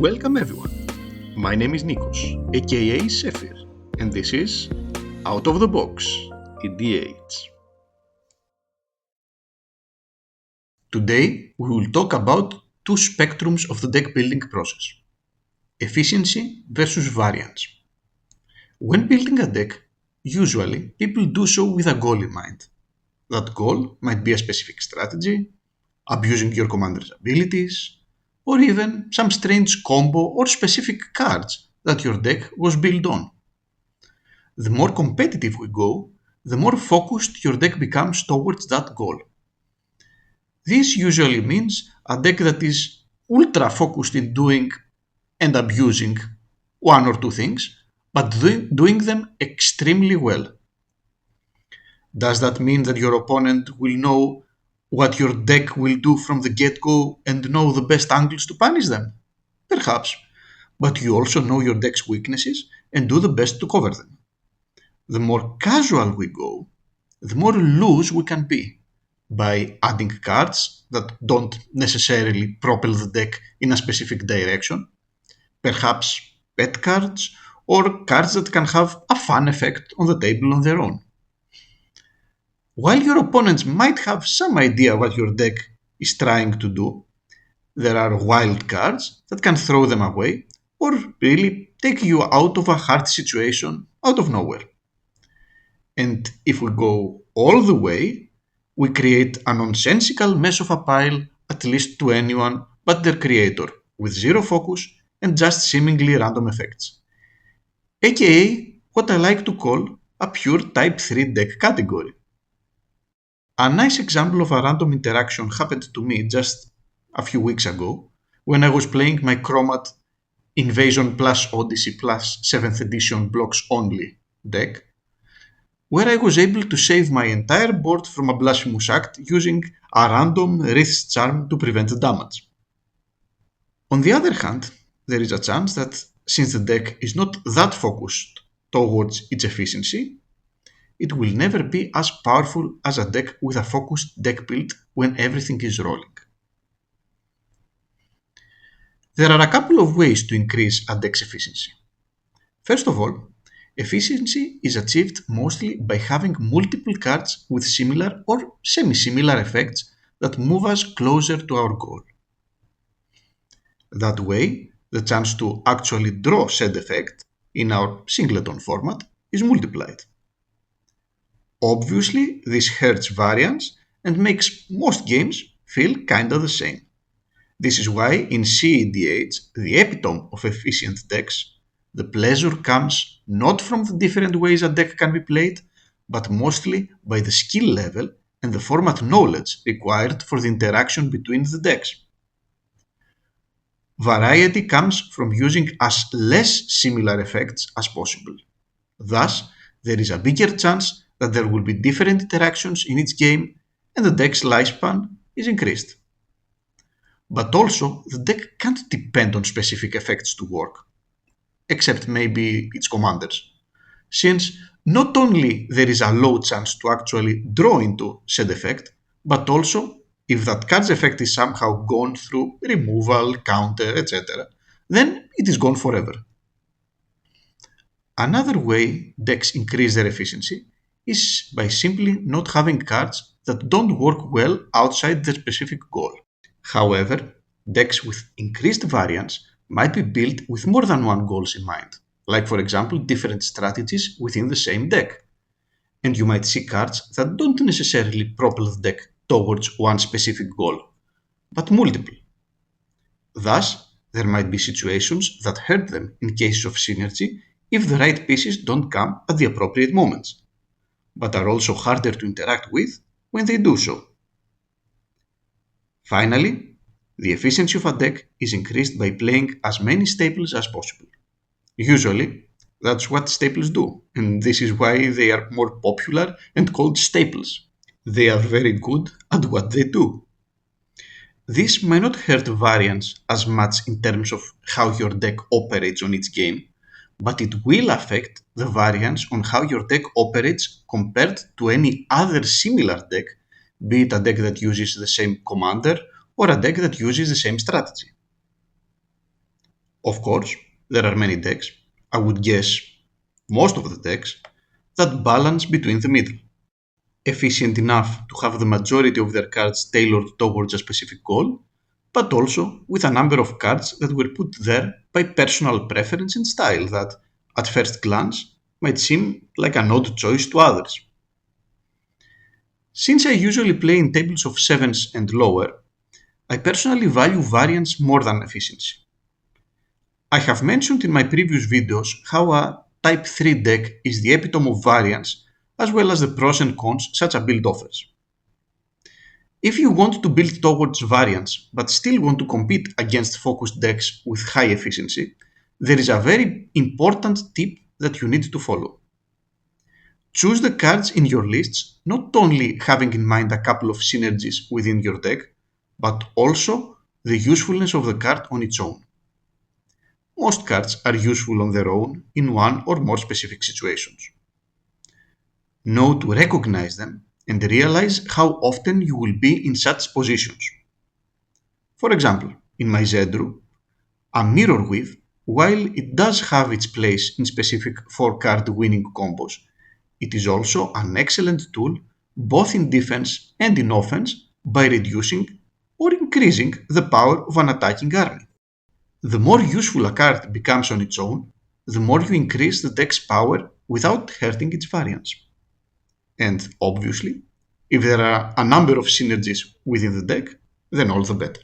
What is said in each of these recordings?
Welcome everyone. My name is Nikos, aka Sephir, and this is Out of the Box, EDH. Today we will talk about two spectrums of the deck building process: efficiency versus variance. When building a deck, usually people do so with a goal in mind. That goal might be a specific strategy, abusing your commander's abilities, or even some strange combo or specific cards that your deck was built on. The more competitive we go, the more focused your deck becomes towards that goal. This usually means a deck that is ultra focused in doing and abusing one or two things, but doing them extremely well. Does that mean that your opponent will know what your deck will do from the get-go and know the best angles to punish them? Perhaps, but you also know your deck's weaknesses and do the best to cover them. The more casual we go, the more loose we can be by adding cards that don't necessarily propel the deck in a specific direction, perhaps pet cards or cards that can have a fun effect on the table on their own. While your opponents might have some idea what your deck is trying to do, there are wild cards that can throw them away or really take you out of a hard situation out of nowhere. And if we go all the way, we create a nonsensical mess of a pile, at least to anyone but their creator, with zero focus and just seemingly random effects. AKA what I like to call a pure Type 3 deck category. A nice example of a random interaction happened to me just a few weeks ago when I was playing my Chromat Invasion plus Odyssey plus 7th edition blocks only deck, where I was able to save my entire board from a Blasphemous Act using a random Wraith's Charm to prevent the damage. On the other hand, there is a chance that since the deck is not that focused towards its efficiency, it will never be as powerful as a deck with a focused deck build when everything is rolling. There are a couple of ways to increase a deck's efficiency. First of all, efficiency is achieved mostly by having multiple cards with similar or semi-similar effects that move us closer to our goal. That way, the chance to actually draw said effect in our singleton format is multiplied. Obviously, this hurts variance and makes most games feel kinda the same. This is why in CEDH, the epitome of efficient decks, the pleasure comes not from the different ways a deck can be played, but mostly by the skill level and the format knowledge required for the interaction between the decks. Variety comes from using as less similar effects as possible. Thus, there is a bigger chance that there will be different interactions in each game and the deck's lifespan is increased. But also, the deck can't depend on specific effects to work, except maybe its commanders, since not only there is a low chance to actually draw into said effect, but also if that card's effect is somehow gone through removal, counter, etc., then it is gone forever. Another way decks increase their efficiency is by simply not having cards that don't work well outside their specific goal. However, decks with increased variance might be built with more than one goals in mind, like for example different strategies within the same deck. And you might see cards that don't necessarily propel the deck towards one specific goal, but multiple. Thus, there might be situations that hurt them in cases of synergy if the right pieces don't come at the appropriate moments, but are also harder to interact with when they do so. Finally, the efficiency of a deck is increased by playing as many staples as possible. Usually, that's what staples do, and this is why they are more popular and called staples. They are very good at what they do. This might not hurt variance as much in terms of how your deck operates on each game, but it will affect the variance on how your deck operates compared to any other similar deck, be it a deck that uses the same commander or a deck that uses the same strategy. Of course, there are many decks, I would guess most of the decks, that balance between the middle. Efficient enough to have the majority of their cards tailored towards a specific goal, but also with a number of cards that were put there by personal preference and style that, at first glance, might seem like an odd choice to others. Since I usually play in tables of 7s and lower, I personally value variance more than efficiency. I have mentioned in my previous videos how a Type 3 deck is the epitome of variance, as well as the pros and cons such a build offers. If you want to build towards variance but still want to compete against focused decks with high efficiency, there is a very important tip that you need to follow. Choose the cards in your lists not only having in mind a couple of synergies within your deck, but also the usefulness of the card on its own. Most cards are useful on their own in one or more specific situations. Know to recognize them and realize how often you will be in such positions. For example, in my Zedru, a mirror weave, while it does have its place in specific 4-card winning combos, it is also an excellent tool both in defense and in offense by reducing or increasing the power of an attacking army. The more useful a card becomes on its own, the more you increase the deck's power without hurting its variance. And obviously, if there are a number of synergies within the deck, then all the better.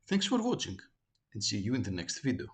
Thanks for watching, and see you in the next video.